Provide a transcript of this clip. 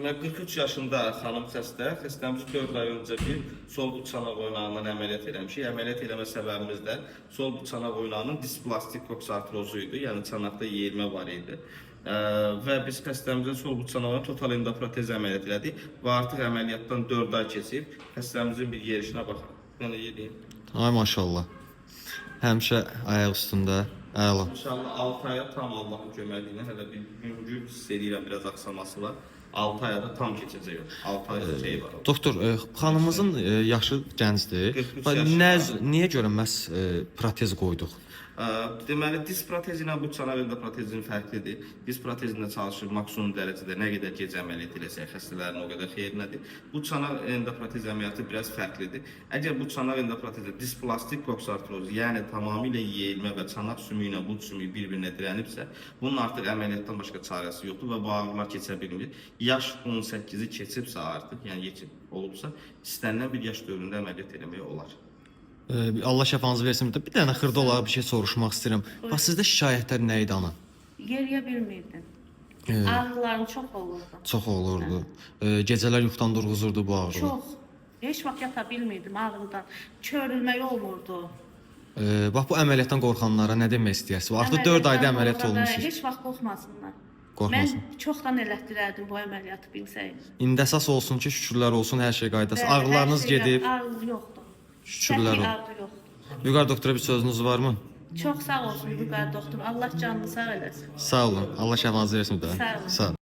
Mən 43 yaşında xanım xəstəmiz 4 ay öncə bir sol buç çanaq oynağından əməliyyat eləmişik. Əməliyyat eləmə səbəbimiz də sol buç çanaq oynağının displastik koksartrozu idi, yəni çanaqda yeyilmə var idi. Və biz xəstəmizin sol buç çanağına total endoprotez əməliyyat elədik və artıq əməliyyatdan 4 ay keçib xəstəmizin bir yerişinə baxın. Yəni yediyim. Ay maşallah. Həmişə ayaq üstündə. Əla. İnşallah 6 aya tam Allahın köməkliyi ilə hələ bir yüngül hiss edirəm, biraz axsaması var. 6 aya da tam keçəcək. 6 ay şey var. Doktor, xanımızın yaşı gəncdir. 43 yaşında. Niyə görə məhz protez qoyduq? Deməli, diz protezi ilə bu çanaq endoprotezinin fərqlidir. Diz protezində çalışır maksimum dərəcədə nə qədər gec əməliyyat eləsək xəstələrin o qədər xeyrinədir. Bu çanaq endoprotez əməliyyatı biraz fərqlidir. Əgər bu çanaq endoprotezdə displastik koksartroz, yəni tamamilə yeyilmə və çanaq sümüyü ilə buç sümüyü bir-birinə dirənibsə, bunun artıq əməliyyatdan başqa çarəsi yoxdur və bu ağrılar keçə bilmir. Yaş 18-i keçibsə artıq, yəni yekun olubsa, istənilən bir yaş dövründə əməliyyat eləmək olar. Allah şəfanızı versin. Bir dənə xırda olaraq bir şey soruşmaq istəyirəm. Bax sizdə şikayətlər nə idi ana? Yeriyə bilmirdim. Ağrılarım çox olurdu. Çox olurdu. Gecələr yuxudan durğuzurdu bu ağrı. Çox. Heç vaxt yata bilmirdim ağrıdan. Körülmək olmurdu. Bax bu əməliyyatdan qorxanlara nə demək istəyirsiniz? Artıq 4 ayda əməliyyat olmusunuz. Heç vaxt qorxmasınlar. Qorxmasın. Mən çoxdan elətdirərdim bu əməliyyatı bilsəydim. İndi əsas olsun ki, şükürlər olsun, hər şey qaydası. Ağrılarınız gedib. Ağrı yoxdur. Şükürlər olsun. Ağrı yoxdur. Vüqar doktora bir sözünüz varmı? Çox sağ olsun Vüqar doktor. Allah canını sağ eləsin. Sağ olun. Allah şəfanızı versin bir daha. Sağ olun. Sağ olun.